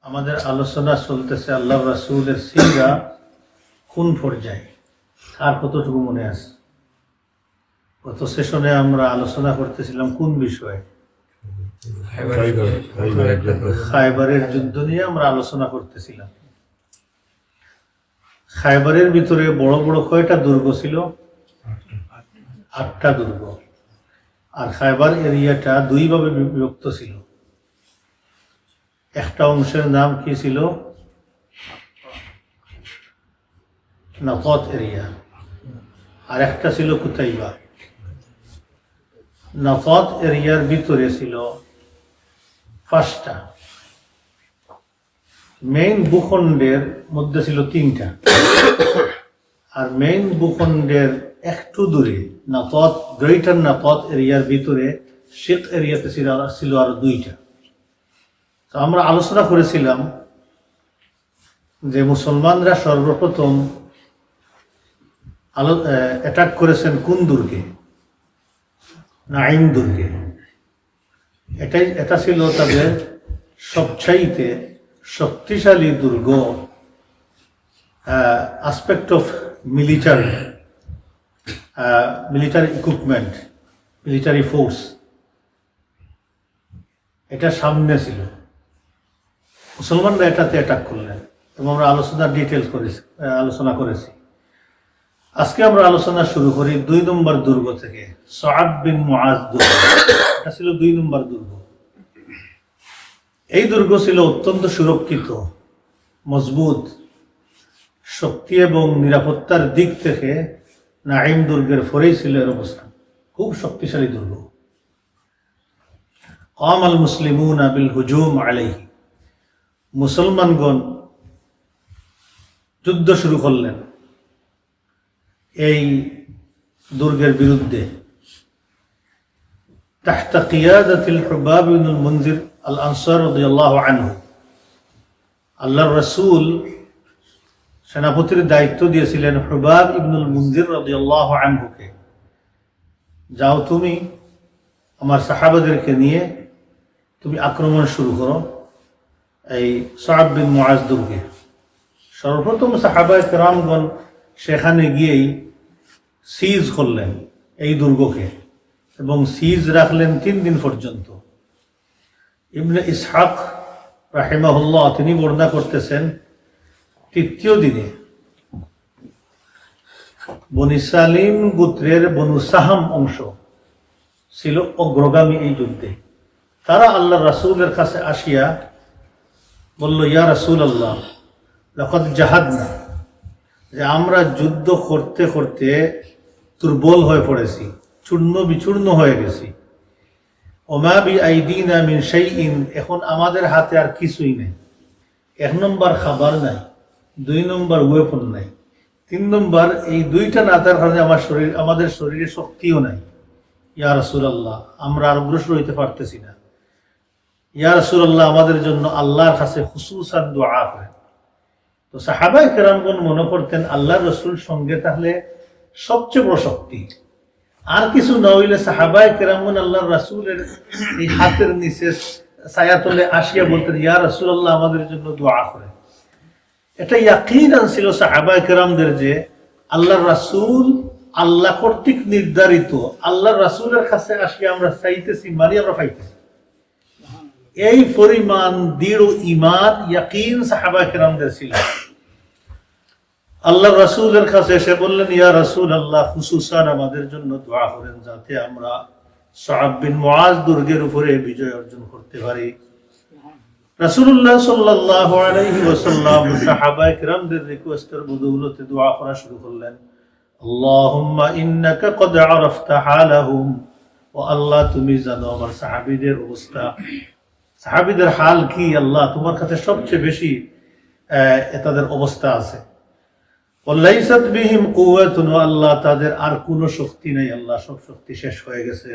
আমাদের আলোচনা চলতেছে আল্লাহ রাসূলের সিরা কোন পর্যায়ে, আর কতটুকু মনে আছে? গত সেশনে আমরা আলোচনা করতেছিলাম কোন বিষয়ে? খায়বারের যুদ্ধ নিয়ে আমরা আলোচনা করতেছিলাম। খায়বারের ভিতরে বড় বড় কয়টা দুর্গ ছিল? 8টা দুর্গ। আর খায়বার এরিয়াটা দুই ভাবে বিভক্ত ছিল। একটা অংশের নাম কি ছিল? নাফত এরিয়া। আর একটা ছিল কুতাইবা। নাফত এরিয়ার ভিতরে ছিল 5টা। মেইন ভূখণ্ডের মধ্যে ছিল 3টা। আর মেইন ভূখণ্ডের একটু দূরে নাফত, গ্রেটার নাফত এরিয়ার ভিতরে শেখ এরিয়াতে ছিল আরো 2টা। তো আমরা আলোচনা করেছিলাম যে মুসলমানরা সর্বপ্রথম অ্যাটাক করেছেন কোন দুর্গে? নাঈম দুর্গে। এটা ছিল তাদের সবচাইতে শক্তিশালী দুর্গ, aspect of military equipment, military force. এটা সামনে ছিল, মুসলমানরা এটাতে অ্যাটাক করলেন এবং আমরা আলোচনা করেছি। আজকে আমরা আলোচনা শুরু করি 2 নম্বর দুর্গ থেকে, সাআদ বিন মুআজ দুর্গ। এটা ছিল 2 নম্বর দুর্গ। এই দুর্গ ছিল অত্যন্ত সুরক্ষিত, মজবুত। শক্তি এবং নিরাপত্তার দিক থেকে নাঈম দুর্গের পরেই ছিল এর অবস্থান। খুব শক্তিশালী দুর্গ। কাম আল মুসলিমুনা বিল হুজুম আলাইহি, মুসলমানগণ যুদ্ধ শুরু করলেন এই দুর্গের বিরুদ্ধে। তাহতা কিয়াদাতিল হুবাব ইবনুল মুনজির আল আনসার রাদিয়াল্লাহু আনহু, আল্লাহর রাসূল সেনাপতির দায়িত্ব দিয়েছিলেন হুবাব ইবনুল মুনজির রাদিয়াল্লাহু আনহুকে, যাও তুমি আমার সাহাবাদেরকে নিয়ে তুমি আক্রমণ শুরু করো এই সাআদ বিন মুআজ দুর্গে। সর্বপ্রথম সাহাবায়ে কেরামগণ সেখানে গিয়েই সিজ করলেন এই দুর্গকে এবং সিজ রাখলেন 3 দিন পর্যন্ত। ইবনে ইসহাক রাহিমাহুল্লাহ তিনি বর্ণনা করতেছেন, 3য় দিনে বনি সালিম গোত্রের বনু সাহাম অংশ ছিল অগ্রগামী এই যুদ্ধে। তারা আল্লাহ রাসূলের কাছে আসিয়া বলল, ইয়া রাসূলুল্লাহ লাকাদ জাহাদনা, যে আমরা যুদ্ধ করতে করতে দুর্বল হয়ে পড়েছি, চূর্ণ বিচূর্ণ হয়ে গেছি। ওমা বিআইদিনা মিন শাইইন, এখন আমাদের হাতে আর কিছুই নেই। 1 নম্বর খাবার নাই, 2 নম্বর ওয়েপন নাই, 3 নম্বর এই 2টা না থাকার কারণে আমাদের শরীরে শক্তিও নাই। ইয়া রাসূলুল্লাহ, আমরা আর অগ্রসর হইতে পারতেছি না। ইয়া রাসূলুল্লাহ, আমাদের জন্য আল্লাহর কাছে খুসুসান দোয়া করেন। তো সাহাবায়ে কেরামগণ মনে করতেন আল্লাহর রাসূল সঙ্গে তাহলে সবচেয়ে বড় শক্তি। আর কিছু না হইলে সাহাবায়ে কেরামগণ আল্লাহর রাসূলের এই হাতের নিচে ছায়াতলে আসিয়া বলতেন, ইয়া রাসূলুল্লাহ, আমাদের জন্য দোয়া করেন। এটা ইয়াকিনান ছিল সাহাবায়ে কেরামদের যে আল্লাহর রাসূল আল্লাহ কর্তৃক নির্ধারিত, আল্লাহর রাসূলের কাছে আসিয়া আমরা চাইতেছি মানে আমরা পাইতেছি। এই পরিমাণ দৃঢ় ঈমান, ইয়াকিন সাহাবায়ে কেরামদের ছিল। আল্লাহর রাসূলের কাছে এসে বললেন, ইয়া রাসূলুল্লাহ, খুসুসান আমাদের জন্য দোয়া করেন যাতে আমরা সাআদ বিন মুআজ দুর্গের উপরে বিজয় অর্জন করতে পারি। রাসূলুল্লাহ সাল্লাল্লাহু আলাইহি ওয়াসাল্লাম সাহাবায়ে কেরামদের রিকোয়েস্টের বদৌলতে দোয়া করা শুরু করলেন। আল্লাহুম্মা ইন্নাকা ক্বাদ আরাফতা হালাহুম, ও আল্লাহ তুমি জানো আমার সাহাবীদের অবস্থা, সাহাবীদের হাল কি। আল্লাহ তোমার কাছে সবচেয়ে বেশি তাদের অবস্থা আছে। ওয়ালাইসাত বিহিম কুওয়াতুন, আল্লাহ তাদের আর কোনো শক্তি নাই, আল্লাহ সব শক্তি শেষ হয়ে গেছে।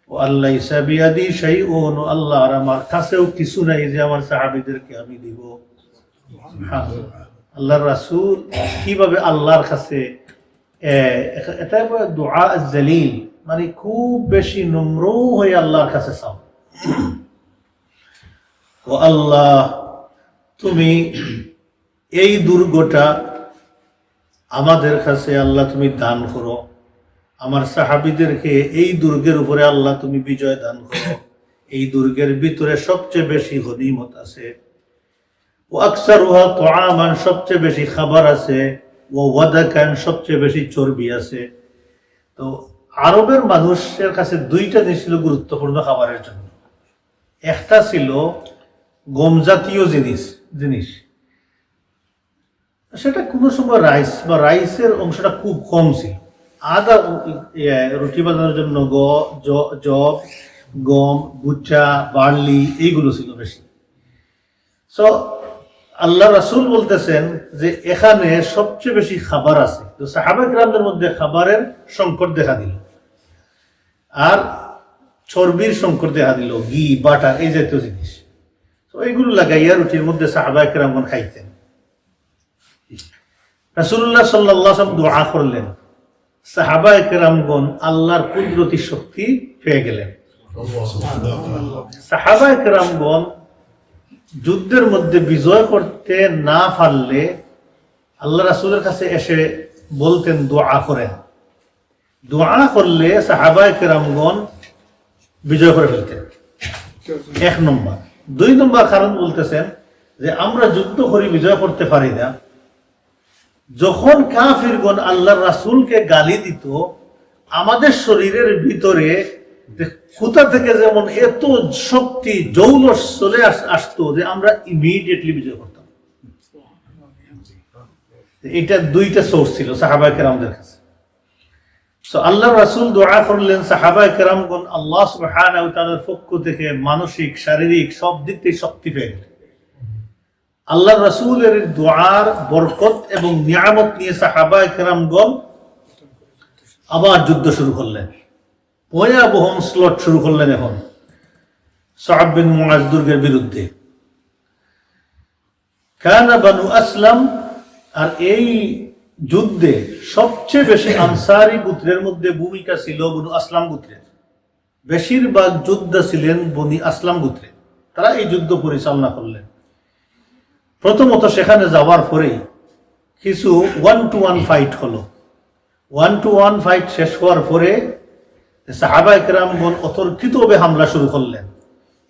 ও আল্লাইসা বিয়াদি শাইউন, আল্লাহ আর আমার কাছেও কিছু নাই যে আমার সাহাবীদেরকে আমি দিব। আল্লাহর রাসূল কিভাবে আল্লাহর কাছে, এটা দোয়া জালিল, মানে খুব বেশি নম্র হয়ে আল্লাহর কাছে চাও। ও আল্লাহ তুমি এই দুর্গটা আমাদের কাছে আল্লাহ তুমি দান করো, আমার সাহাবীদেরকে এই দুর্গের উপরে আল্লাহ তুমি বিজয় দান করো। এই দুর্গের ভিতরে সবচেয়ে বেশি গনিমত আছে, ও আকসারুহা তুআমান, সবচেয়ে বেশি খাবার আছে, ও ওয়াদাকান, সবচেয়ে বেশি চর্বি আছে। তো আরবের মানুষের কাছে দুইটা জিনিস ছিল গুরুত্বপূর্ণ খাবারের জন্য। একটা ছিল গম জাতীয় জিনিস, সেটা কোনো সময় রাইস বা রাইসের অংশটা খুব কম ছিল। আদা রুটি বানানোর জন্য জব, গম, ভুট্টা, বার্লি এইগুলো ছিল বেশি। সো আল্লাহ রাসূল বলতেছেন যে এখানে সবচেয়ে বেশি খাবার আছে। তো সাহাবা কিরামদের মধ্যে খাবারের সংকট দেখা দিল, আর চর্বির সংকট দেখা দিল, ঘি, বাটার, এই জাতীয় জিনিস। তো এইগুলো লাগাইয়া রুটির মধ্যে সাহাবা কিরামগণ খাইতেন। রাসূলুল্লাহ সাল্লাল্লাহু আলাইহি ওয়াসাল্লাম দোয়া করলেন, সাহাবা কিরামগণ আল্লাহর কুদরতি শক্তি পেয়ে গেলেন। সাহাবা কিরামগণ যুদ্ধের মধ্যে বিজয় করতে না পারলে আল্লাহ রাসূলের কাছে এসে বলতেন দোয়া করেন। দোয়া করলে সাহাবা কিরামগণ বিজয় করে ফেলতেন, 1 নম্বর। 2 নম্বর কারণ বলতেছেন যে আমরা যুদ্ধ করে বিজয় করতে পারি না, যখন কাফিরগণ আল্লাহর রাসূলকে গালি দিত, আমাদের শরীরের ভিতরে কোথা থেকে যেমন এত শক্তি, জৌলস চলে আসতো যে আমরা ইমিডিয়েটলি বিজয় করতাম। এটা 2টা সোর্স ছিল সাহাবায়ে কেরামদের কাছে। সো আল্লাহর রাসূল দোয়া করলেন, সাহাবায়ে কেরামগণ আল্লাহ সুবহানাহু ওয়া তাআলার পক্ষ থেকে মানসিক, শারীরিক সব দিক থেকে শক্তি পেয়ে গেলেন। আল্লাহর রাসূলের দোয়ার বরকত এবং নিয়ামত নিয়ে সাহাবায়ে কেরামগণ আবার যুদ্ধ শুরু করলেন, ভয়াবহ স্লট শুরু করলেন এখন সা'দ বিন মুআয দুর্গের বিরুদ্ধে। কানা বানু আসলাম, আর এই যুদ্ধে সবচেয়ে বেশি আনসারী গোত্রের মধ্যে ভূমিকা ছিল বনু আসলাম গোত্রের। বেশিরভাগ যোদ্ধা ছিলেন বনি আসলাম গোত্রে, তারা এই যুদ্ধ পরিচালনা করলেন। প্রথমত সেখানে যাওয়ার পরেই কিছু 1-to-1 ফাইট হলো। 1-to-1 ফাইট শেষ হওয়ার পরে সাহাবায়ে কেরামগণ অতর্কিতভাবে হামলা শুরু করলেন।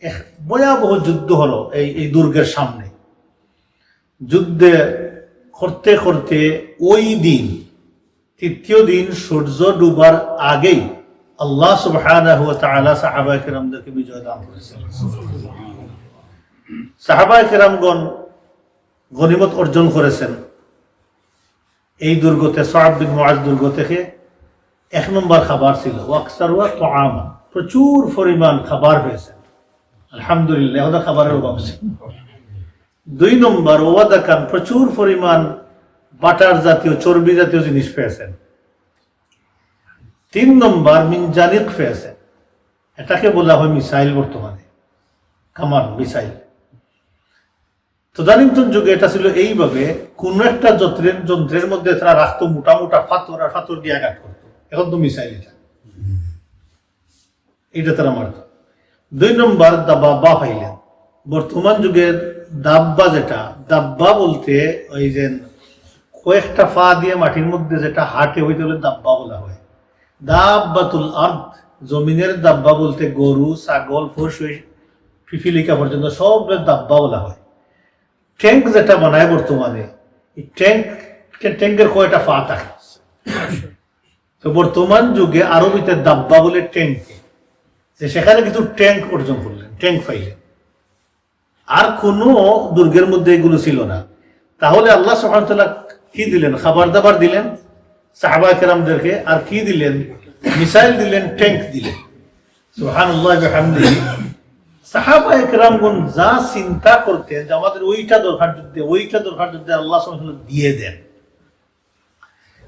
এক ভয়াবহ যুদ্ধ হলো এই দুর্গের সামনে। যুদ্ধে করতে করতে ওই দিন, 3য় দিন সূর্য ডুবার আগেই আল্লাহ সুবহানাহু ওয়া তাআলা সাহাবায়ে কেরামদেরকে বিজয় দান করেছেন। সাহাবায়ে কেরামগণ গনিমত অর্জন করেছেন। এই দুর্গতে, সা'দ বিন মুআয দুর্গ থেকে 1 নম্বর খাবার ছিল ওয়াকসারুয়া তুআমা, প্রচুর পরিমাণ খাবার পেয়েছেন। আলহামদুলিল্লাহ, ওদের খাবারের অভাব ছিল। 2 নম্বর ওয়াদাকান, প্রচুর পরিমাণ বাটার জাতীয়, চর্বি জাতীয় জিনিস পেয়েছেন। 3 নম্বর মিনজানিক পেয়েছেন, এটাকে বলা হয় মিসাইল, বর্তমানে কামান, মিসাইল। তদানীন্তন যুগে এটা ছিল এইভাবে, কোন একটা যন্ত্রের মধ্যে তারা রাখতো মোটা মোটা পাথর, আর পাথর দিয়ে আঘাত করতো। এখন তো মিসাইল, এটা তারা মারত। 2 নম্বর দাব্বা পাইলেন। বর্তমান যুগের দাব্বা, যেটা দাব্বা বলতে ওই যে কয়েকটা পা দিয়ে মাটির মধ্যে যেটা হাঁটে, ওইটা হলে দাব্বা বলা হয়। দাব্বাতুল আরদ, জমিনের দাব্বা বলতে গরু, ছাগল, ফোর্স, পিপিলিকা পর্যন্ত সব দাব্বা বলা হয়। ট্যাঙ্ক যেটা বানায় বর্তমানে, এই ট্যাঙ্কের কয়টা পা থাকে। তো বর্তমান যুগে আরবিতে দাব্বা বলে ট্যাঙ্কে, সেখানে কিছু ট্যাঙ্ক অর্জন করলেন, ট্যাঙ্ক পাইলেন। আর কোনো দুর্গের মধ্যে এগুলো ছিল না। তাহলে আল্লাহ সুবহানাহু ওয়া তাআলা কি দিলেন? খাবার দাবার দিলেন সাহাবায়ে কেরামদেরকে, আর কি দিলেন? মিসাইল দিলেন, ট্যাঙ্ক দিলেন। সুবহানাল্লাহি ওয়া বিহামদিহি। সাহাবায়ে কেরামগণ যা চিন্তা করতেন যে আমাদের ওইটা দরকার যুদ্ধে, আল্লাহ সুবহানাহু ওয়া তাআলা দিয়ে দেন।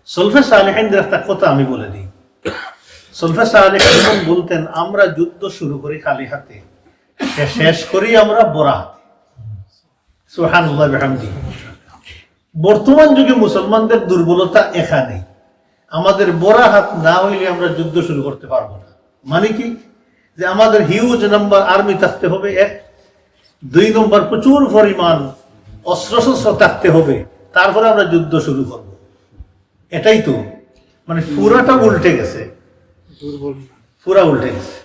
সলফে সালেহিনদের একটা কথা আমি বলে দিই। সলফে সালেহিন বলতেন, আমরা যুদ্ধ শুরু করি খালি হাতে, শেষ করি আমরা বড়া হাতে। সুবহানাল্লাহি ওয়া বিহামদিহি। বর্তমান যুগে মুসলমানদের দুর্বলতা এখানেই, আমাদের বড়া হাত না হইলে আমরা যুদ্ধ শুরু করতে পারবো না। মানে কি? যে আমাদের হিউজ নাম্বার আর্মি থাকতে হবে, 1। 2 নম্বর প্রচুর পরিমাণ অস্ত্র শস্ত্র থাকতে হবে, তারপরে আমরা যুদ্ধ শুরু করব। এটাই তো মানে পুরাটা উল্টে গেছে, পুরা উল্টে গেছে।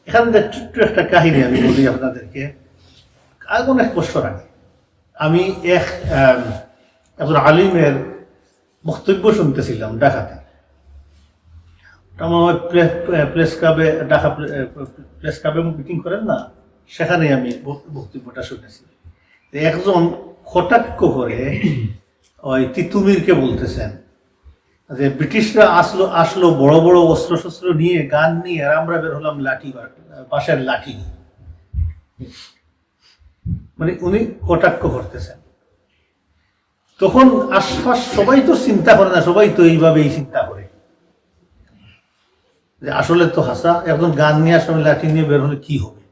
এখান থেকে ছোট্ট একটা কাহিনী আমি বলি আপনাদেরকে। অনেক বছর আগে আমি একজন আলিমের বক্তব্য শুনতেছিলাম ঢাকাতে। আমার প্রেস ক্লাবে, ঢাকা প্রেস ক্লাবে মিটিং করেন না, সেখানে আমি বক্তব্যটা শুনেছি। একজন কটাক্ষ করে ওই তিতুমিরকে বলতেছেন যে ব্রিটিশরা আসলো বড় বড় অস্ত্র শস্ত্র নিয়ে, গান নিয়ে, আর আমরা বের হলাম লাঠি, বাঁশের লাঠি নিয়ে। মানে উনি কটাক্ষ করতেছেন। তখন আশপাশ সবাই তো চিন্তা করে না, সবাই তো এইভাবেই চিন্তা করে যে আসলে তো হাসা, একজন গান নিয়ে আসলে লাঠি নিয়ে বের হলে কি হবে।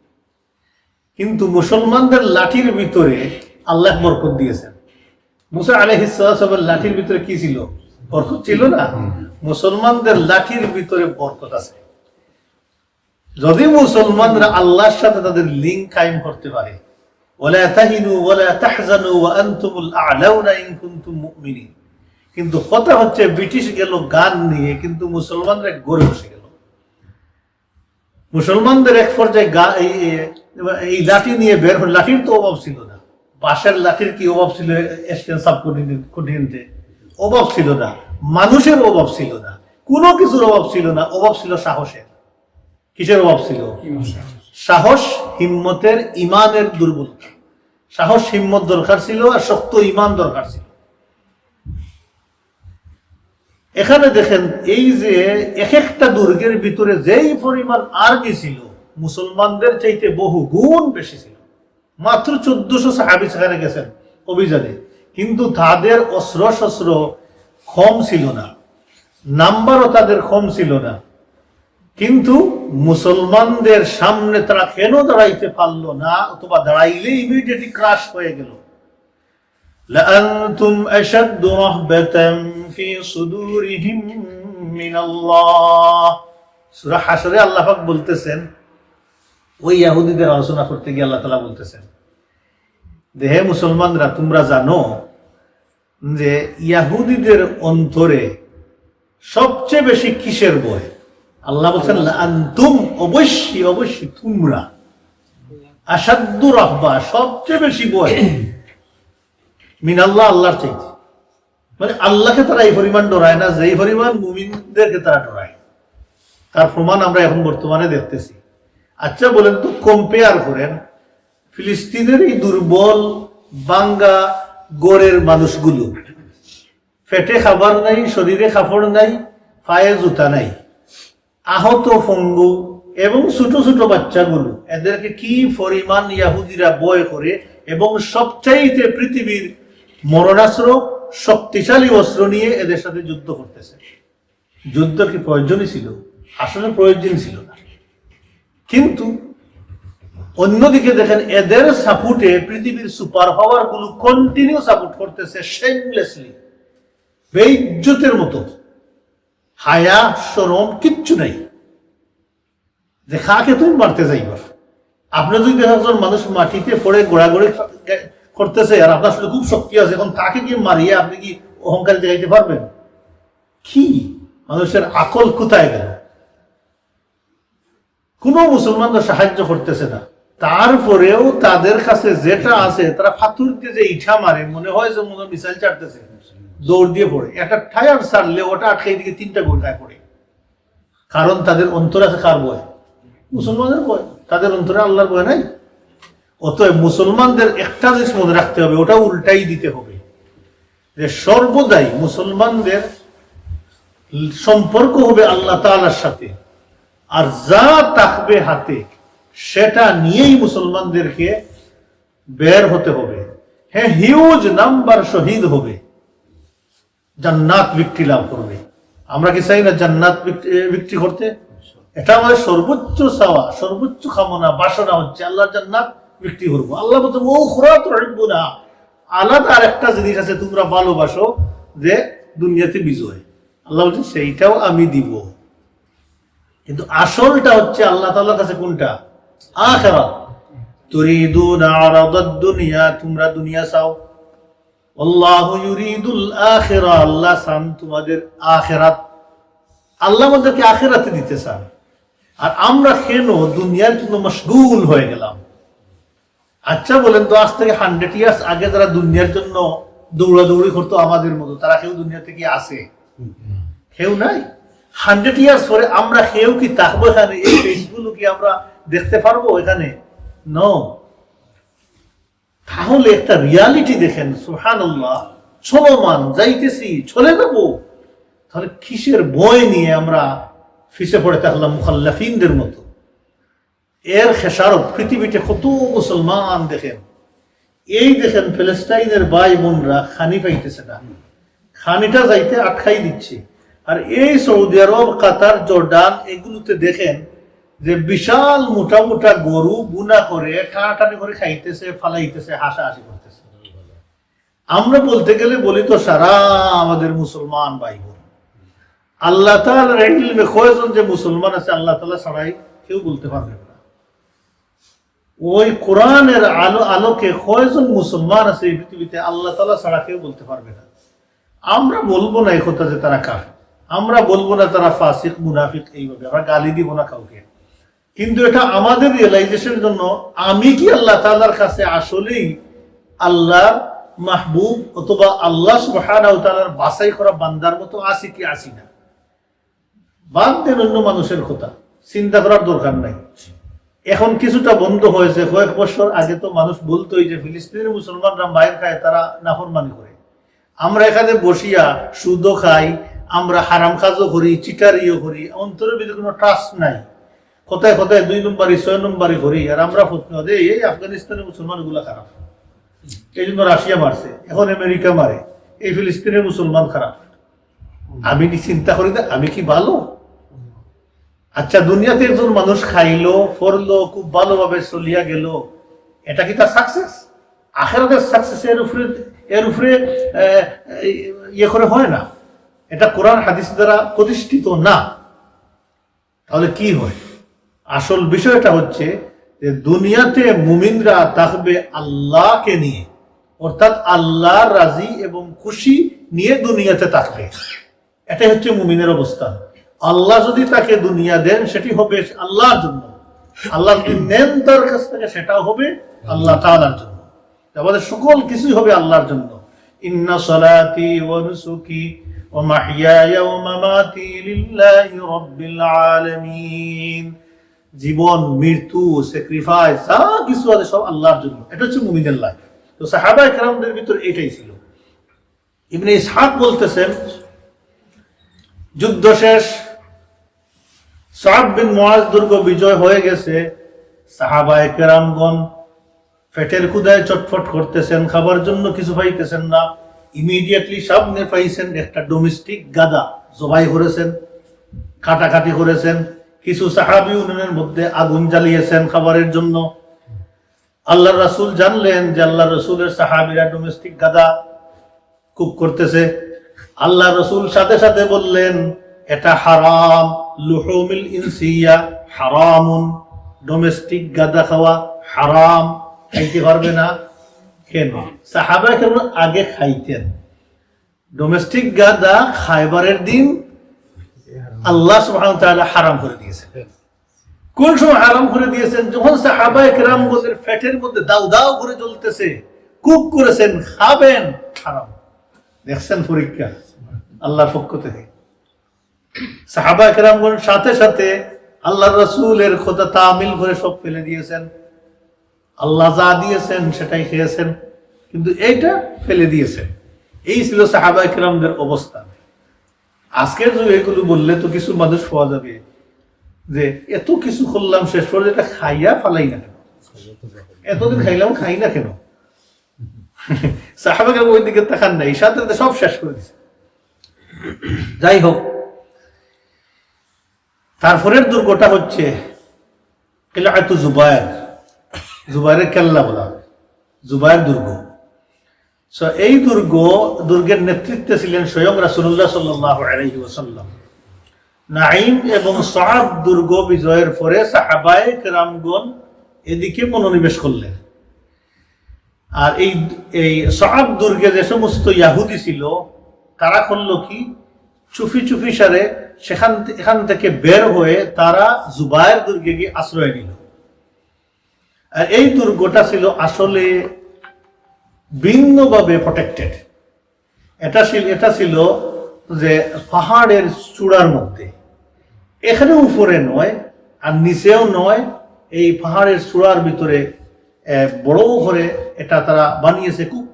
কিন্তু মুসলমানদের লাঠির ভিতরে আল্লাহ বরকত দিয়েছেন। মুসা আলাইহিস সালামের লাঠির ভিতরে কি ছিল? বরকত ছিল না? মুসলমানদের লাঠির ভিতরে বরকত আছে। যদি মুসলমানরা আল্লাহর সাথে তাদের লিঙ্ক কায়েম করতে পারে, ওয়ালা তাহিনু ওয়ালা তাহজানু ওয়া আনতুমুল আ'লাউনা ইন কুনতুম মুমিনিন। কিন্তু কথা হচ্ছে ব্রিটিশ গেল গান নিয়ে, কিন্তু মুসলমানরা গড়ে বসে গেল। মুসলমানদের এক পর্যায়ে এই লাঠি নিয়ে বের হল। লাঠির তো অভাব ছিল না, বাঁশের লাঠির কি অভাব ছিল এশিয়ান সাবকন্টিনেন্টে? অভাব ছিল না, মানুষের অভাব ছিল না, কোনো কিছুর অভাব ছিল না। অভাব ছিল সাহসের। কিসের অভাব ছিল? সাহস, হিম্মতের, ইমানের দুর্বলতা। সাহস হিম্মত দরকার ছিল, আর শক্ত ইমান দরকার ছিল। এখানে দেখেন, এই যে এক একটা দুর্গের ভিতরে যেই পরিমাণ আর্মি ছিল, মুসলমানদের চাইতে বহু গুণ বেশি ছিল। মাত্র 1400 সাহাবী সেখানে গেছেন অভিযানে, কিন্তু তাদের অস্ত্র শস্ত্র কম ছিল না, নাম্বারও তাদের কম ছিল না। কিন্তু মুসলমানদের সামনে তারা কেন দাঁড়াইতে পারলো না, অথবা দাঁড়াইলে ইমিডিয়েটলি ক্রাশ হয়ে গেল। لأنتم أشد رهبة في صدورهم من الله। সূরা হাশরে আল্লাহ পাক বলতেছেন, ওই ইহুদিদের আলোচনা করতে গিয়ে আল্লাহ তাআলা বলতেছেন যে হে মুসলমানরা, তোমরা জানো যে ইহুদিদের অন্তরে সবচেয়ে বেশি কিসের ভয়? আল্লাহ বলছেন আনতুম, অবশ্যই অবশ্যই তোমরা, আসাদ্দু রাহবা, সবচেয়ে বেশি ভয় মিনাল্লাহ, আল্লাহর চাইতে। মানে আল্লাহকে তারা এই পরিমাণ ডরায় না যেই পরিমাণ মুমিনদেরকে তারা ডরায়। তার প্রমাণ আমরা এখন বর্তমানে দেখতেছি। আচ্ছা বলেন তো, কম্পেয়ার করেন ফিলিস্তিনের এই দুর্বল বাঙ্গা গড়ের মানুষগুলো, পেটে খাবার নাই, শরীরে কাপড় নাই, পায়ে জুতা নাই, আহত পঙ্গু এবং ছোট ছোট বাচ্চাগুলো, এদেরকে কি পরিমাণ ইহুদিরা ভয় করে, এবং সবচাইতে পৃথিবীর মরণাস্ত্র, শক্তিশালী অস্ত্র নিয়ে এদের সাথে যুদ্ধ করতেছে। যুদ্ধ কি প্রয়োজনই ছিল? আসলে প্রয়োজন ছিল না। কিন্তু অন্যদিকে দেখেন, এদের সাপোর্টে পৃথিবীর সুপার পাওয়ার গুলো কন্টিনিউ সাপোর্ট করতেছে, শেমলেসলি, বেইজ্জতের মতো। হায়া শরম কিচ্ছু নাই, যে খাকে তুমি মারতে যাইবার। আপনি যদি একজন মানুষ মাটিতে পড়ে গোড়াগড়ি করতেছে, আর আপনার সাথে খুব শক্তি আছে, এখন তাকে কি মারিয়ে আপনি কি অহংকার দেখাইতে পারবেন? কি মানুষের আকল কোথায় গেল? কোনো মুসলমানরা সাহায্য করতেছে না। তারপরেও তাদের কাছে যেটা আছে, তারা ফাতুর দিয়ে যে ইঠা মারে, মনে হয় যে মনে মিসাইল চাটতেছে, দৌড় দিয়ে পড়ে। একটা টায়ার ছাড়লে ওটা আটকে দিকে 3টা গোটায় পড়ে। কারণ তাদের অন্তরে আছে কার ভয়? মুসলমানের ভয়। তাদের অন্তরে আল্লাহর ভয় নাই। অতএব মুসলমানদের একটা জিনিস মনে রাখতে হবে, ওটা উল্টাই দিতে হবে, যে সর্বদাই মুসলমানদের সম্পর্ক হবে আল্লাহ তাআলার সাথে, আর যা থাকবে হাতে সেটা নিয়েই মুসলমানদেরকে বের হতে হবে। হ্যাঁ, হিউজ নাম্বার শহীদ হবে, জান্নাত বিক্রি লাভ করবে। আমরা কি চাই না জান্নাত বিক্রি করতে? এটা আমাদের সর্বোচ্চ চাওয়া, সর্বোচ্চ কামনা, বাসনা হচ্ছে আল্লাহর জান্নাত বিক্রি করবো। আল্লাহ বলছে ও খুরা তো না, আলাদা আর একটা জিনিস আছে তোমরা ভালোবাসো, যে দুনিয়াতে বিজয়। আল্লাহ বলছে সেইটাও আমি দিব। কিন্তু আসলটা হচ্ছে আল্লাহ তাআলার কাছে কোনটা? আখিরাত। তুরিদুনা আরাদাদ দুনিয়া, তোমরা দুনিয়া চাও, আল্লাহু ইউরিদুল আখিরা, আল্লাহ চান তোমাদের আখিরাত, আল্লাহ আমাদেরকে আখিরাতে দিতে চান। আর আমরা কেন দুনিয়ার জন্য মশগুল হয়ে গেলাম? আচ্ছা বলেন তো, আজ থেকে 100 ইয়ার্স আগে যারা দুনিয়ার জন্য দৌড়াদৌড়ি করতো আমাদের মতো, তারা কেউ দুনিয়াতে কি আছে? কেউ নাই। 100 ইয়ার্স পরে আমরা কেউ কি থাকবো এখানে? এই ফেসগুলো কি আমরা দেখতে পারবো এখানে? নো। তাহলে একটা রিয়ালিটি দেখেন, সুবহানাল্লাহ, চলমান যাইতেছি, চলে যাবো। তাহলে কিসের বই নিয়ে আমরা ফিসে পড়ে থাকলাম মুখাল্লাফিনদের মতো? এর খেসারত পৃথিবীতে কত মুসলমান দেখেন, এই দেখেন ফিলিস্তাইনের ভাই বোনরা খানি পাইতেছে না, খানিটা যাইতে আটকাই দিচ্ছে। আর এই সৌদি আরব, কাতার, জর্ডান এগুলোতে দেখেন যে বিশাল মোটা মোটা গরু বুনা করে টানাটানি করে খাইতেছে, ফালাইতেছে, হাসাহাসি করতেছে। আমরা বলতে গেলে বলি তো সারা আমাদের মুসলমান ভাই বোন। আল্লাহ তাআলার ইলমে কয়জন যে মুসলমান আছে আল্লাহ তাআলা ছাড়াই কেউ বলতে পারবে না। ওই কোরআনের আলোকে কয়জন মুসলমান আছে এই পৃথিবীতে আল্লাহ তাআলা ছাড়া কেউ বলতে পারবে না। আমরা বলবো না এই কথা যে তারা কাফের, আমরা বলবো না তারা ফাসিক মুনাফিক, এইভাবে আমরা গালি দিব না কাউকে। কিন্তু এটা আমাদের রিয়েলাইজেশনের জন্য, আমি কি আল্লাহ তাআলার কাছে আসলেই আল্লাহর মাহবুব অথবা আল্লাহ সুবহানাহু ওয়া তাআলার বাছাই করা বান্দার মতো আছি কি আছি না? বাদ দেন অন্য মানুষের কথা, চিন্তা করার দরকার নাই। এখন কিছুটা বন্ধ হয়েছে। কয়েক বছর আগে তো মানুষ বলতোই যে ফিলিস্তিনের মুসলমানরা মায়ের খায়, তারা নাফরমানি করে। আমরা এখানে বসিয়া সুদও খাই, আমরা হারাম কাজও করি, চিটারিও করি, অন্তরের ভিতরে কোনো ট্রাস্ট নাই। কোথায় কোথায় 2 নম্বরই 6 নম্বরই করি। আর আমরা এই আফগানিস্তানের মুসলমান গুলা খারাপ, এই জন্য রাশিয়া মারছে, এখন আমেরিকা মারে, এই ফিলিস্তিনের মুসলমান খারাপ। আমি কি চিন্তা করি না আমি কি ভালো? আচ্ছা, দুনিয়াতে একজন মানুষ খাইলো, পড়লো, খুব ভালোভাবে চলিয়া গেল, এটা কি তার সাকসেস? আখিরাতের সাকসেস এর উপরে ইয়ে করে হয় না। এটা কোরআন হাদিস দ্বারা প্রতিষ্ঠিত না। তাহলে কি হয়? আসল বিষয়টা হচ্ছে যে দুনিয়াতে মুমিনরা থাকবে আল্লাহকে নিয়ে, অর্থাৎ আল্লাহর রাজি এবং খুশি নিয়ে দুনিয়াতে থাকবে। এটাই হচ্ছে মুমিনের অবস্থান। আল্লাহ যদি তাকে দুনিয়া দেন সেটি হবে আল্লাহর জন্য, আল্লাহ যদি নেন তার কাছ থেকে সেটাও হবে আল্লাহ তাআলার জন্য। আমাদের সকল কিছুই হবে আল্লাহর জন্য। ইন্না সালাতি ওয়া নুসুকি ওয়া মাহইয়ায়া ওয়া মামাতি লিল্লাহি রাব্বিল আলামিন। জীবন, মৃত্যু, স্যাক্রিফাইস যা কিছু আছে সব আল্লাহর জন্য। এটা হচ্ছে মুমিনের লাইফ। তো সাহাবায়ে কেরামদের ভিতর এটাই ছিল। ইবনে ইসহাক বলতেছেন, যুদ্ধ শেষ, সাদ বিন মুআজ দুর্গ বিজয় হয়ে গেছে, সাহাবায়ে কেরামগণ পেটের ক্ষুধায় চটফট করতেছেন, খাবার জন্য কিছু পাইতেছেন না। ইমিডিয়েটলি সামনে পাইছেন একটা ডোমেস্টিক গাদা, জবাই করেছেন, কাটাকাটি করেছেন। কিছু সাহাবী উনুনের মধ্যে আগুন জ্বালিয়েছেন খাবারের জন্য। আল্লাহর রাসূল জানলেন যে আল্লাহর রাসূলের সাহাবীরা ডোমেস্টিক গাদা কুক করতেছে। আল্লাহ রাসূল সাথে সাথে বললেন, এটা হারাম, লুহুমিল ইনসিয়া হারামুন, ডোমেস্টিক গাদা খাওয়া হারাম, খাইতে পারবে না। কেন? সাহাবায়ে কেন আগে খাইতেন। ডোমেস্টিক গাদা খাইবারের দিন আল্লাহ সুবহানাহু ওয়া তাআলা হারাম করে দিয়েছেন। কোন সময় হারাম করে দিয়েছেন? যখন সাহাবায়ে কেরামদের পেটের মধ্যে দাউ দাউ করে জ্বলতেছে, কুক করেছেন, খাবেন, হারাম। দেখছেন পরীক্ষা আল্লাহর পক্ষ থেকে। সাহাবায়ে কেরামগণ সাথে সাথে আল্লাহর রাসূলের কথা তামিল করে সব ফেলে দিয়েছেন। আল্লাহ যা দিয়েছেন সেটাই খেয়েছেন, কিন্তু এইটা ফেলে দিয়েছেন। এই ছিল সাহাবায়ে কেরামদের অবস্থা। আজকের যুগে এগুলো বললে তো কিছু মানুষ পাওয়া যাবে যে এত কিছু করলাম, শেষ পর্যন্ত এটা খাইয়া ফালাই না কেন, এতদিন খাইলাম খাই না কেন। সাহাবায়ে কেরাম ওই দিকে তাকান নাই, সাথে সাথে সব শেষ করে দিয়েছে। যাই হোক, তারপরের দুর্গটা হচ্ছে কিলাআতু জুবায়ের, জুবায়ের কেল্লা বলা হয়, জুবায়ের দুর্গ। এই দুর্গের নেতৃত্বে ছিলেন স্বয়ং রাসূলুল্লাহ সাল্লাল্লাহু আলাইহি ওয়াসাল্লাম। নাঈম এবং সাআদ দুর্গ বিজয়ের পরে সাহাবায়ে কেরামগণ এদিকে মনোনিবেশ করলেন। আর এই এই সাআব দুর্গে যে সমস্ত ইয়াহুদি ছিল তারা করলো কি, চুপি চুপি সারে এখান থেকে বের হয়ে তারা জুবায়ের দুর্গে গিয়ে আশ্রয় নিল। আর এই দুর্গটা ছিল আসলে ভিন্নভাবে প্রটেক্টেড। এটা ছিল যে পাহাড়ের চূড়ার মধ্যে, এখানে উপরে নয় আর নিচেও নয়, এই পাহাড়ের চূড়ার ভিতরে বড় করে এটা তারা বানিয়েছে, খুব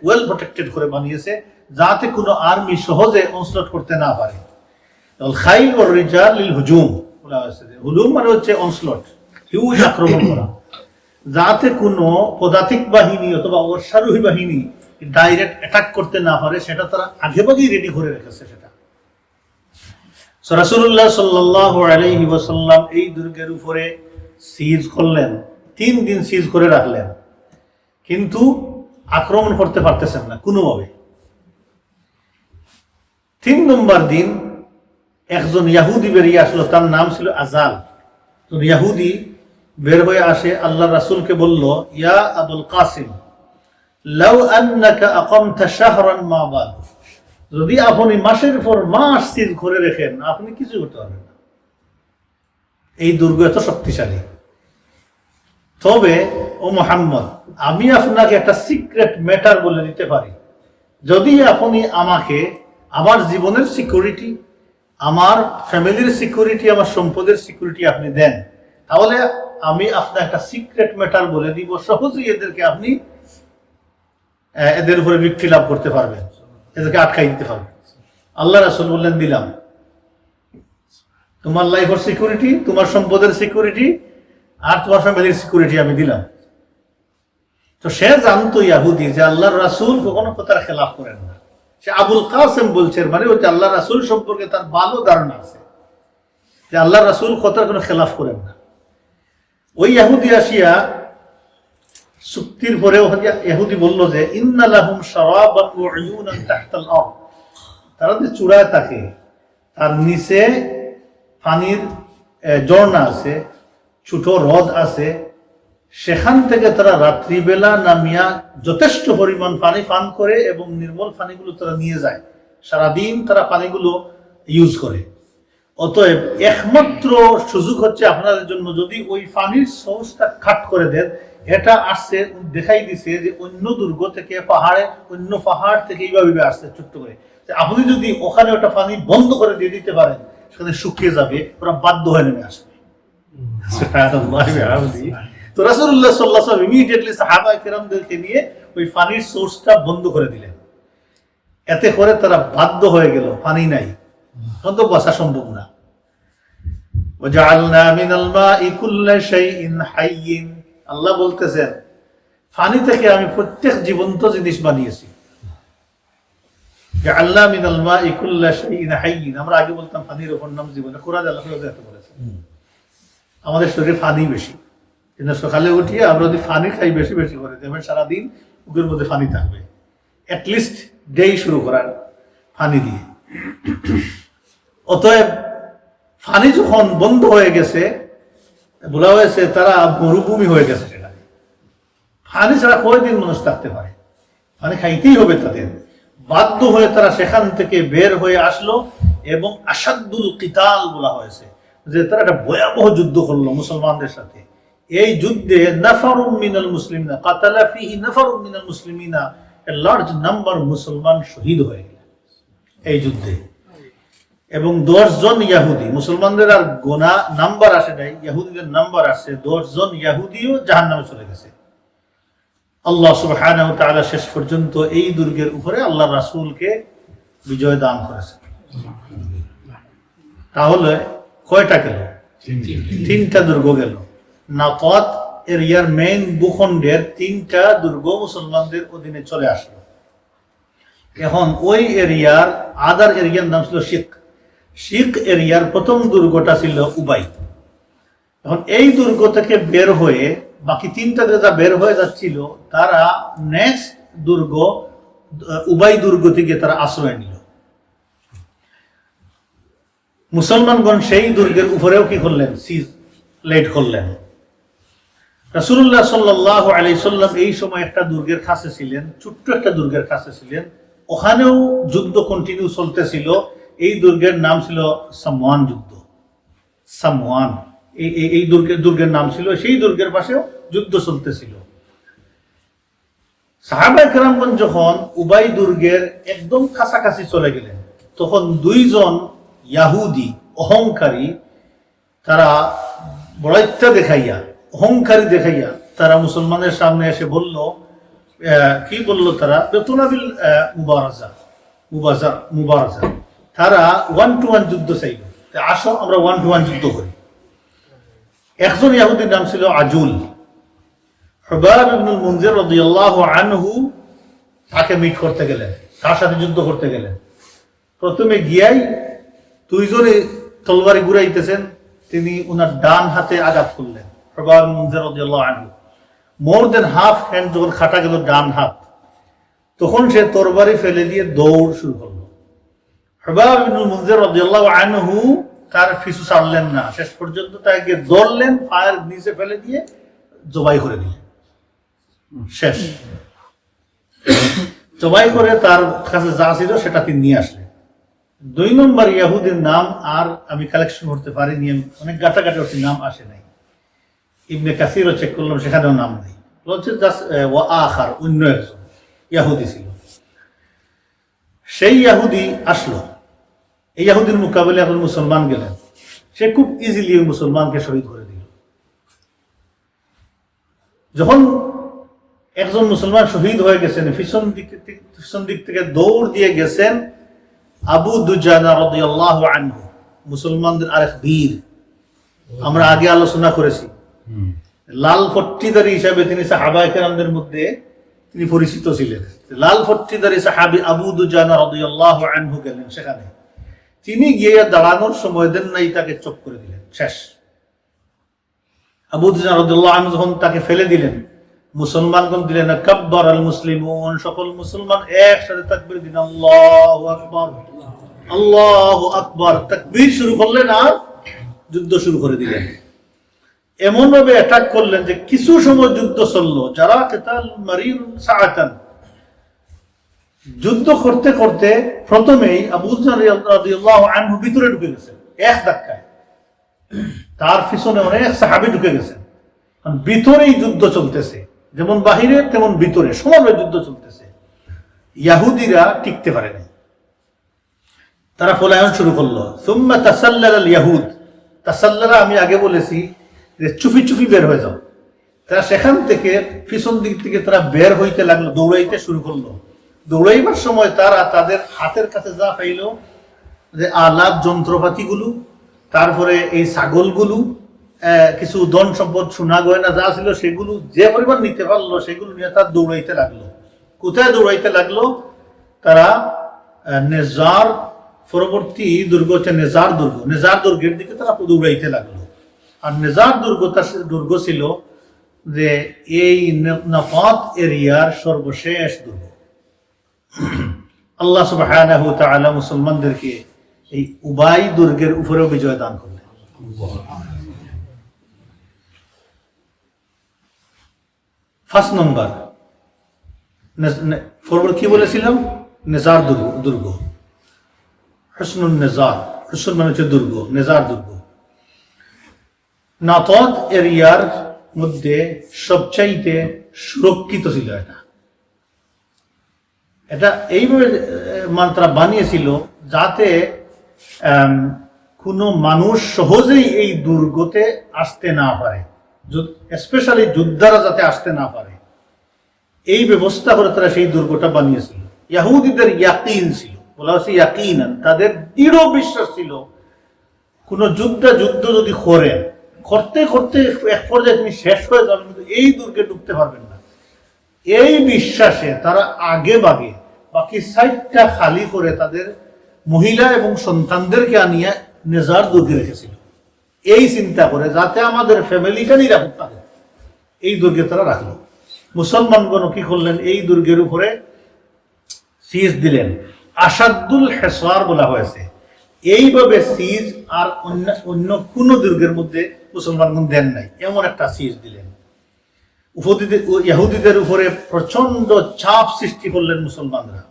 ওয়েল প্রটেক্টেড করে বানিয়েছে, যাতে কোনো আর্মি সহজে অনস্লট করতে না পারে। খাইল ওয়ার রিজাল লিল হুজুম বলা হয়েছে, হুজুম মানে হচ্ছে অনস্লট, হিউজ আক্রমণ করা, যাতে কোনো পদাতিক বাহিনী অথবা অশ্বারোহী বাহিনী ডাইরেক্ট অ্যাটাক করতে না পারে, সেটা তারা আগেভাগেই রেডি করে রেখেছে। সেটা রাসূলুল্লাহ সাল্লাল্লাহু আলাইহি ওয়াসাল্লাম এই দুর্গের উপরে সিজ করলেন, 3 দিন সিজ করে রাখলেন, কিন্তু আক্রমণ করতে পারতেছেন না কোনোভাবে। 3 নম্বর দিন একজন ইয়াহুদি বেরিয়ে আসলো, তার নাম ছিল আজাল। তো ইয়াহুদি বের হয়ে আসে, আল্লাহ রাসূলকে বলল, ইয়া আবুল কাসিম, লাউ আন্নাকা আকামতা শাহরান মা বাদ, যদি আপনি মাসের পর মাস সিজ করে রেখেন, আপনি কিছু করতে পারবেন না, এই দুর্গ এত শক্তিশালী। তবে ও মুহাম্মদ, আমি আপনাকে একটা সিক্রেট ম্যাটার বলে দিতে পারি, যদি আপনি আমাকে আমার জীবনের সিকিউরিটি, আমার ফ্যামিলির সিকিউরিটি, আমার সম্পদের সিকিউরিটি আপনি দেন, তাহলে আমি আপনার একটা সিক্রেট ম্যাটার বলে দিব, সহজেই এদের উপরে বিক্রি লাভ করতে পারবেন, এদেরকে আটকাই দিতে পারবেন। আল্লাহ রাসূল বললেন, দিলাম, তোমার লাইফের সিকিউরিটি, তোমার সম্পদের সিকিউরিটি আর তোমার ফ্যামিলির সিকিউরিটি আমি দিলাম। তো সে জানতো ইয়াহুদি যে আল্লাহর রাসূল কখনো কথার খেলাফ করেন না। সে আবুল কাসেম বলছে, মানে হচ্ছে আল্লাহ রাসূল সম্পর্কে তার ভালো ধারণা আছে যে আল্লাহ রাসূল কথার কোনো খেলাফ করেন না। ওই ইহুদি আসিয়া চুক্তির পরে ইহুদি বলল যে ইন্না লাহুম শারাবান ওয়া উয়ুনান তাহতাল আরদ, তারা যে চূড়ায় থাকে তার নিচে পানির ঝর্ণা আছে, ছোট হ্রদ আছে, সেখান থেকে তারা রাত্রিবেলা নামিয়া যথেষ্ট পরিমাণ পানি পান করে এবং নির্মল পানিগুলো তারা নিয়ে যায়, সারাদিন তারা পানিগুলো ইউজ করে। অতএব একমাত্র সুযোগ হচ্ছে আপনাদের জন্য, যদি ওই পানির সোর্সটা কাট করে দেন, এটা আসছে দেখাই দিছে যে অন্য দুর্গ থেকে অন্য পাহাড় থেকে এইভাবে আসছে ছোট্ট করে, আপনি যদি ওখানে ওটা পানি বন্ধ করে দিয়ে দিতে পারেন, সেখানে শুকিয়ে যাবে, ওরা বাধ্য হয়ে নেমে আসবে। তো রাসূলুল্লাহ সাল্লাল্লাহু আলাইহি ওয়াসাল্লাম ইমিডিয়েটলি সাহাবা কিরামদেরকে নিয়ে ওই পানির সোর্সটা বন্ধ করে দিলেন। এতে করে তারা বাধ্য হয়ে গেল, পানি নাই, তো বাঁচা সম্ভব না। ওয়াজআলনা মিনাল মাই কুল্লা শাইইন হাইয়িন, আল্লাহ বলতেছেন পানি থেকে আমি প্রত্যেক জীবন্ত জিনিস বানিয়েছি। জাআলনা মিনাল মাই কুল্লা শাইইন হাইয়িন, আমরা আগে বলতাম পানির উপর নাম জীবন, কোরআনে আল্লাহ বলেছেন আমাদের শরীরে পানি বেশি, কিন্তু সকালে উঠিয়ে আমরা যদি পানি খাই বেশি বেশি করে, দেখবেন সারাদিন বুকের মধ্যে পানি থাকবে। অ্যাটলিস্ট ডে শুরু করার পানি দিয়ে। অতএব পানি যখন বন্ধ হয়ে গেছে, বলা হয়েছে তারা মরুভূমি হয়ে গেছে, সেখানে পানি ছাড়া কয়দিন মানুষ থাকতে পারে, পানি খাইতেই হবে তাদের। বাধ্য হয়ে তারা সেখান থেকে বের হয়ে আসলো এবং আসাদুল কিতাল বলা হয়েছে যে তারা একটা ভয়াবহ যুদ্ধ করলো মুসলমানদের সাথে। এই যুদ্ধে নাফারুম মিনাল মুসলিমিনা কাতালা ফিহি নাফারুম মিনাল মুসলিমিনা, এ লার্জ নাম্বার মুসলমান শহীদ হয়ে গেল এই যুদ্ধে। এবং 10 জন ইয়াহুদি, মুসলমানদের আর গোনা নাম্বার আসে নাই, ইয়াহুদিদের নাম্বার আসে, 10 জন ইয়াহুদিও জাহান্নামে চলে গেছে। আল্লাহ সুবহানাহু ওয়া তাআলা শেষ পর্যন্ত এই দুর্গের উপরে আল্লাহ রাসূলকে বিজয় দান করেছে। তাহলে কয়টা গেল? 3টা দুর্গ গেল। নাকাত এরিয়ার মেইন ভূখণ্ডের 3টা দুর্গ মুসলমানদের অধীনে চলে আসলো। এখন ওই এরিয়ার আদার এরিয়ার নাম ছিল শিখ এরিয়ার প্রথম দুর্গটা ছিল উবাই। এখন এই দুর্গ থেকে বের হয়ে বাকি 3টা যেটা বের হয়ে যাচ্ছিল, তারা নেক্সট দুর্গ উবাই দুর্গ থেকে তারা আশ্রয় নিল। মুসলমানগণ সেই দুর্গের উপরেও কি করলেন? সিজ লেট করলেন। রাসূলুল্লাহ সাল্লাল্লাহু আলাইহি সাল্লাম এই সময় একটা দুর্গের কাছে ছিলেন, ছোট্ট একটা দুর্গের কাছে ছিলেন। ওখানেও যুদ্ধ কন্টিনিউ চলতেছিল। এই দুর্গের নাম ছিল সামওয়ান যুদ্ধ। সামওয়ান এই দুর্গের নাম ছিল। সেই দুর্গের পাশেও যুদ্ধ চলতেছিল। সাহাবায়ে কেরামগণ যখন উবাই দুর্গের একদম কাছাকাছি চলে গেলেন, তখন দুইজন ইয়াহুদি অহংকারী, তারা বড়াইত্যা দেখাইয়া, অহংকারী দেখাইয়া তারা মুসলমানের সামনে এসে বলল, কি বলল তারা? বেতনাবিল মুবারাজা। তারা 1-to-1 যুদ্ধ চাইল। আসো আমরা 1-to-1 যুদ্ধ করি। একজন ইয়াহুদির নাম ছিল আজুল। হুবাব ইবনুল মুনজির রাদিয়াল্লাহু আনহু তাকে মিট করতে গেলেন, তার সাথে যুদ্ধ করতে গেলেন। প্রথমে গিয়াই দুইজনে তলবারি ঘুরাইতেছেন, তিনি উনার ডান হাতে আঘাত করলেন। হুবাব ইবনুল মুনজির রাদিয়াল্লাহু আনহু মোর দেন হাফ হ্যান্ড যখন খাটা গেল ডান হাত, তখন সে তরবারি ফেলে দিয়ে দৌড় শুরু করলো। হুবাব ইবনুল মুনজির রাদিয়াল্লাহু আনহু তার পিছু ছাড়লেন না, শেষ পর্যন্ত তাকে ধরলেন, ফায়ার নিচে ফেলে দিয়ে জবাই করে দিলেন। শেষ জবাই করে তার কাছে যা ছিল সেটা তিনি নিয়ে আসলেন। 2 নম্বর ইয়াহুদির নাম আর আমি কালেকশন করতে পারিনি, অনেক গাটাগাটি হচ্ছে, নাম আসে নাই। ইবনে কাসিরও চেক করলাম, সেখানেও নাম নেই। বলছে জাস্ট ওয়া আখার, অন্য একজন ইয়াহুদি ছিল। সেই ইয়াহুদি আসলো। এই ইয়াহুদির মোকাবেলা এখন মুসলমান গেলেন। সে খুব ইজিলি মুসলমানকে শহীদ করে দিল। যখন একজন মুসলমান শহীদ হয়ে গেছেন, পিছন দিক থেকে দৌড় দিয়ে গেছেন আবু দুজানা রাদিয়াল্লাহু আনহু, মুসলমানদের আরেক বীর। আমরা আগে আলোচনা করেছি, লাল ফট্টিদারি হিসাবে তিনি সাহাবায়ে কেরামদের মধ্যে তিনি পরিচিত ছিলেন। লাল ফট্টিদারি সাহাবী আবু দুজানা রাদিয়াল্লাহু আনহু গেলেন সেখানে। তিনি গিয়ে দাঁড়ানোর সময় দেন নাই, তাকে চোখ করে দিলেন। শেষ। আবু দুজানা রাদিয়াল্লাহু আনহু যখন তাকে ফেলে দিলেন, মুসলমানগণ দিলেন কাব্বার আল মুসলিমুন, সকল মুসলমান একসাথে তাকবীর দিন, আল্লাহু আকবার, আল্লাহু আকবার, তাকবীর শুরু করলেন আর যুদ্ধ শুরু করে দিলেন। এমন ভাবে অ্যাটাক করলেন যে কিছু সময় যুদ্ধ চললো। যারা কিতাল মারিন সাআতান, যুদ্ধ করতে করতে প্রথমেই আবু যর রাদিয়াল্লাহু আনহু ভিতরে ঢুকে গেছেন এক ধাক্কায়। তার পিছনে অনেক সাহাবী ঢুকে গেছেন। ভিতরেই যুদ্ধ চলতেছে, যেমন বাহিরে তেমন ভিতরে সমানে যুদ্ধ চলতেছে। ইয়াহুদিরা টিকতে পারে নাই, তারা পলায়ন শুরু করলো। সুম্মা তাসাল্লাল আল ইয়াহুদ, তাসাল্লারা আমি আগে বলেছি যে চুপি চুপি বের হয়ে যাও। তারা সেখান থেকে পিছন দিক থেকে তারা বের হইতে লাগলো, দৌড়াইতে শুরু করলো। দৌড়াইবার সময় তারা তাদের হাতের কাছে যা পাইল, যে আলাদ যন্ত্রপাতিগুলো, তারপরে এই ছাগলগুলো, কিছু ধন সম্পদ, সোনা গয়না যা ছিল সেগুলো যে পরিমাণ নিতে পারলো সেগুলো নিয়ে তারা দৌড়াইতে লাগলো। কোথায় দৌড়াইতে লাগলো? তারা নেজার পরবর্তী দুর্গ হচ্ছে নেজার দুর্গ, নেজার দুর্গের দিকে তারা দৌড়াইতে লাগলো। আর নেজার দুর্গ ছিল যে এই নাফাত এরিয়ার সর্বশেষ দুর্গ। আল্লাহ সুবহানাহু ওয়া তাআলা মুসলমানদেরকে এই উবাই দুর্গের উপরেও বিজয় দান করলেন। ফার্স্ট নম্বর ফরওয়ার্ড কি বলেছিলাম? নেজার দুর্গ, হুসনুন নেজার, হুসন মানে হচ্ছে দুর্গ, নেজার দুর্গ। নাতদ এরিয়ার মধ্যে সবচাইতে সুরক্ষিত ছিল এটা। এটা এইভাবে তারা বানিয়েছিল যাতে কোনো মানুষ সহজেই এই দুর্গতে আসতে না পারে, স্পেশালি যোদ্ধারা যাতে আসতে না পারে, এই ব্যবস্থা করে তারা সেই দুর্গটা বানিয়েছিল। ইহুদিদের ইয়াকিন ছিল, বলা হচ্ছে ইয়াকিনান, তাদের দৃঢ় বিশ্বাস ছিল কোনো যুদ্ধ যদি করতে করতে এক পর্যায়ে তিনি শেষ হয়ে যাবেন, কিন্তু এই দুর্গে ঢুকতে পারবেন না। এই বিশ্বাসে তারা আগে বাগে বাকি সাইডটা খালি করে তাদের মহিলা এবং সন্তানদেরকে আনিয়ে নেজার দুর্গে রেখেছিল। এই চিন্তা করে যাতে আমাদের ফ্যামিলিটা নিরাপদ থাকে, এই দুর্গে তারা রাখলো। মুসলমানগণ কি করলেন? এই দুর্গের উপরে সিজ দিলেন। আসাদুল হেসার বলা হয়েছে। এইভাবে সিজ আর অন্য কোন দুর্গের মধ্যে মুসলমানগণ দেন নাই, এমন একটা সিজ দিলেন। ইহুদিদের উপরে প্রচন্ড চাপ সৃষ্টি করলেন মুসলমানরা।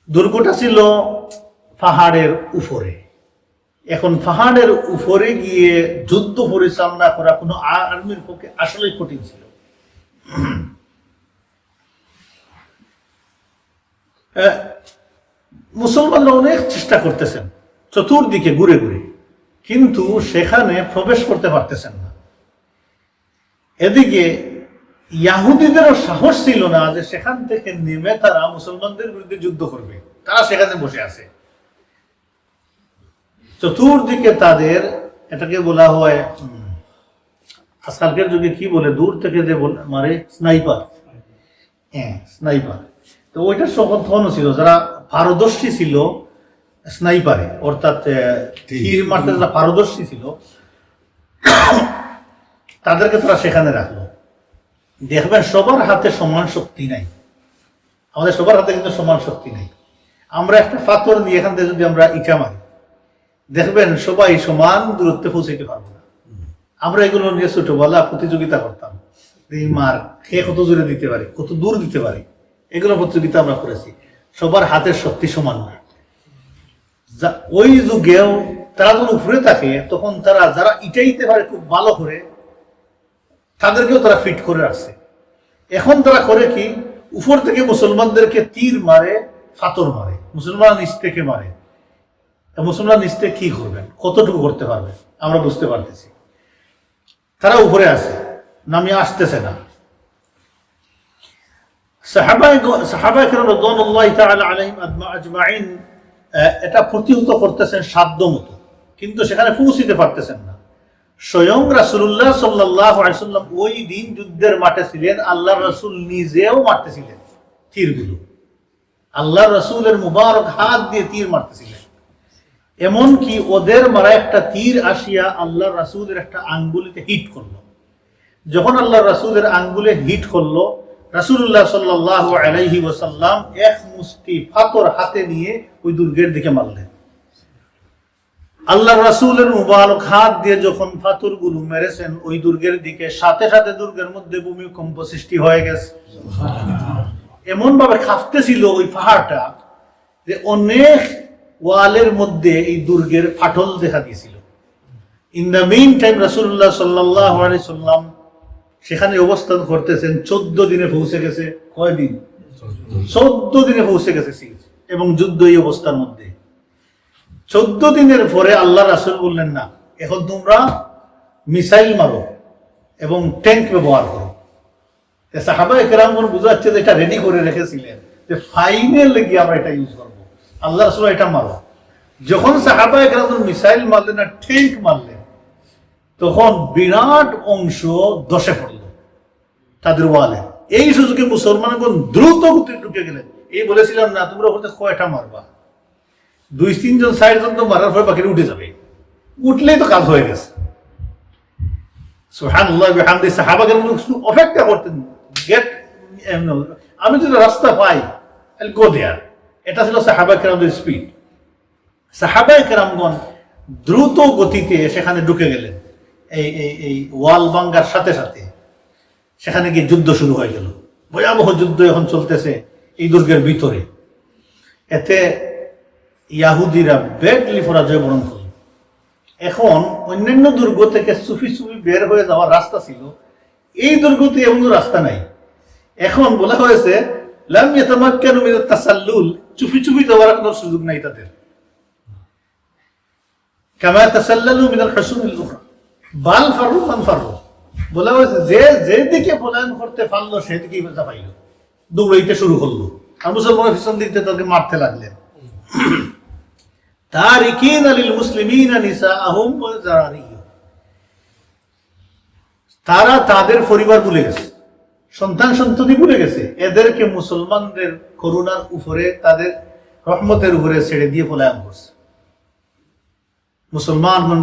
দুর্গটা ছিল পাহাড়ের উপরে। এখন পাহাড়ের উপরে গিয়ে যুদ্ধ পরিচালনা করা কোনো আর্মির পক্ষে আসলেই কঠিন ছিল। মুসলমানরা অনেক চেষ্টা করতেছেন চতুর্দিকে ঘুরে ঘুরে, কিন্তু সেখানে প্রবেশ করতে পারতেছেন না। এদিকে ইহুদিদেরও সাহস ছিল না যে সেখান থেকে নেমে তারা মুসলমানদের বিরুদ্ধে যুদ্ধ করবে। তারা সেখানে বসে আছে। চতুর্দিকে তাদের, এটাকে বলা হয় আজকালকের যুগে কি বলে, দূর থেকে যে মারে, স্নাইপার। হ্যাঁ, স্নাইপার। তো ওইটা তখন ছিল যারা পারদর্শী ছিল স্নাইপারে, অর্থাৎ তীর মারতে যারা পারদর্শী ছিল তাদেরকে তারা সেখানে রাখলো। দেখবেন সবার হাতে সমান শক্তি নাই, আমাদের সবার হাতে কিন্তু সমান শক্তি নাই। আমরা একটা পাথর নিয়ে এখান থেকে যদি আমরা ইটা মারি, দেখবেন সবাই সমান দূরত্বে পৌঁছাইতে পারবো না। আমরা এগুলো নিয়ে ছোটবেলা প্রতিযোগিতা করতাম, এই মার খেয়ে কত জোরে দিতে পারি, কত দূর দিতে পারি, এগুলো প্রতিযোগিতা আমরা করেছি। সবার হাতের শক্তি সমান না। ওই যুগেও তারা যখন উপরে থাকে তখন তারা যারা ইটাইতে পারে খুব ভালো করে, তাদেরকেও তারা ফিট করে আসছে। এখন তারা করে কি, উপর থেকে মুসলমানদেরকে তীর মারে, ফাতর মারে, মুসলমান নিচ থেকে মারে। মুসলমান নিচ থেকে কি করবেন, কতটুকু করতে পারবে আমরা বুঝতে পারতেছি। তারা উপরে আছে, নামিয়ে আসতেছে না। এটা প্রতিহত করতেছেন সাধ্য মতো, কিন্তু সেখানে পৌঁছিতে পারতেছেন না। স্বয়ং রাসূলুল্লাহ সাল্লাল্লাহু আলাইহি ওয়াসাল্লাম ওই দিন যুদ্ধের মাঠে ছিলেন। আল্লাহ রাসূল নিজেও মারতেছিলেন তীরগুলো, আল্লাহ রাসূলের মুবারক হাত দিয়ে তীর মারতেছিলেন। এমনকি ওদের মারা একটা তীর আসিয়া আল্লাহ রাসূলের একটা আঙ্গুলিতে হিট করলো। যখন আল্লাহ রাসূলের আঙ্গুলে হিট করলো, রাসূলুল্লাহ সাল্লাল্লাহু আলাইহি ওয়াসাল্লাম এক মুষ্টি পাথর হাতে নিয়ে ওই দুর্গের দিকে মারলেন। আল্লাহ রাসূলের মুবারক হাত দিয়ে যখন পাথরগুলো মেরেছেন ওই দুর্গের দিকে, সাথে সাথে দুর্গের মধ্যে ভূমিকম্প সৃষ্টি হয়ে গেছে। এমন ভাবে কাঁপতেছিল ওই পাহাড়টা যে অনেক ওয়ালের মধ্যে এই দুর্গের ফাটল দেখা দিয়েছিল। ইন দ্য মিন টাইম রাসূলুল্লাহ সাল্লাল্লাহু আলাইহি সাল্লাম সেখানে অবস্থান করতেছেন। 14 দিনে পৌঁছে গেছে। কয়দিন? 14 দিনে পৌঁছে গেছে এবং যুদ্ধ এই অবস্থার মধ্যে। 14 দিনের পরে আল্লাহ রাসূল বললেন, না, এখন তোমরা মিসাইল মারো এবং ট্যাঙ্ক ব্যবহার করো। সাহাবায়ে কেরামগণ বুঝাচ্ছে যে এটা রেডি করে রেখেছিলেন যে ফাইনাল গিয়ে আমরা এটা ইউজ করবো। আল্লাহ রাসূল এটা মারো। যখন সাহাবায়ে কেরামগণ মিসাইল মারলেন আর ট্যাঙ্ক মারলেন, তখন বিরাট অংশ ধসে পড়ল তাদের ওয়ালে। এই সুযোগে মুসলমানগণ দ্রুত গতিতে ঢুকে গেলেন। এই বলেছিলাম না, তোমরা ওখানে কয়টা মারবা, 2-3 জন 4 জন তো মারার পরে বাকিরা উঠে যাবে। উঠলেই তো কাজ হয়ে গেছে। সুবহানাল্লাহ বিহামদিহি। সাহাবাগণ অপেক্ষা করতেন, গেট, আমি যদি রাস্তা পাই আইল গো দেয়ার। এটা ছিল সাহাবায়ে কেরামদের স্পিড। সাহাবায়ে কেরামগণ দ্রুত গতিতে সেখানে ঢুকে গেলেন। এই ওয়াল ভাঙ্গার সাথে সাথে সেখানে গিয়ে যুদ্ধ শুরু হয়ে গেল। ভয়াবহ যুদ্ধ এখন চলতেছে এই দুর্গের ভিতরে। এতে ইহুদিরা ব্যাডলি পরাজয় বরণ করল। এখন অন্যান্য দুর্গ থেকে চুপি চুপি বের হয়ে যাওয়ার রাস্তা ছিল, এই দুর্গতে এমন রাস্তা নাই। এখন বলা হয়েছে লাম ইয়াতামাক্কানু মিনাত তাসাল্লুল, চুপি চুপি যাওয়ার কোনো সুযোগ নাই তাদের। কামা তাসাল্লালু মিনাল হুসুনিল উখরা বাল ফারু মান ফারু, বলা হয়েছে যে যেদিকে পলায়ন করতে পারলো সেদিকেই বাঁচা পাইল, দৌড়াইতে শুরু করলো। আর মুসলমানের পিছন দিকে তাদেরকে মারতে লাগলেন। তারিকিনা লিল মুসলিমিনা নিসাআহুম ওয়া যারারিহুম, তারা তাদের পরিবার ভুলে গেছে, সন্তান সন্ততি ভুলে গেছে। এদেরকে মুসলমানদের করুণার উপরে, তাদের রহমতের উপরে ছেড়ে দিয়ে পলায়ন করছে। মুসলমানগণ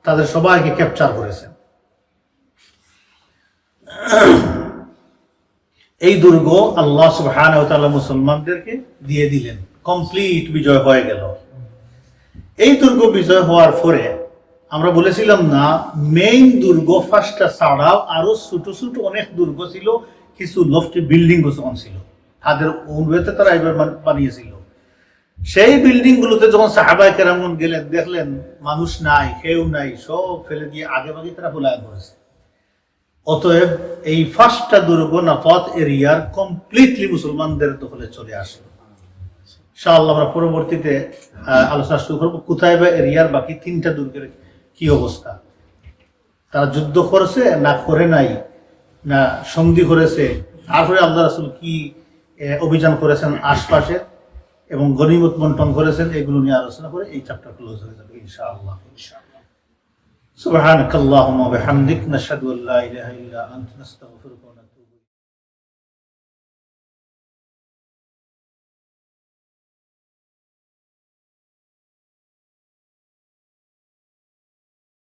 তাদের সবাইকে ক্যাপচার করেছেন। এই দুর্গ আল্লাহ সুবহানাহু ওয়া তাআলা মুসলমানদেরকে দিয়ে দিলেন, কমপ্লিট বিজয় হয়ে গেল। এই দুর্গ বিজয় হওয়ার পরে আমরা বলেছিলাম না, মেইন দুর্গ ফার্স্টটা ছাড়াও আরো ছোট ছোট অনেক দুর্গ ছিল, কিছু লফটি বিল্ডিং যখন ছিল তাদের অনুভূতে তারা এবার বানিয়েছিল। সেই বিল্ডিং গুলোতে যখন সাহাবায়ে কেরামগণ গেলেন, দেখলেন মানুষ নাই, কেউ নাই, সব ফেলে দিয়ে আগে ভাগে তারা পলায়ন করেছে। অতএব এই ফার্স্টটা দুর্গ নাফাত এরিয়ার কমপ্লিটলি মুসলমানদের দখলে চলে আসলো। ইনশাআল্লাহ আমরা পরবর্তীতে আলোচনা শুরু করবো কুতাইবা এরিয়ার বাকি 3টা দুর্গের কি অবস্থা, তারা যুদ্ধ করেছে না করে নাই, না সন্ধি করেছে, তারপরে আল্লাহ রাসূল কি অভিযান করেছেন আশপাশে এবং গনিমত বন্টন করেছেন, এগুলো নিয়ে আলোচনা করে এই চ্যাপ্টার ক্লোজ হয়ে যাবে ইনশাআল্লাহ। সুবহানাকাল্লাহুম্মা ওয়া বিহামদিক নাশহাদু আল্লা ইলাহা ইল্লা আনতা নাস্তাগফিরুকা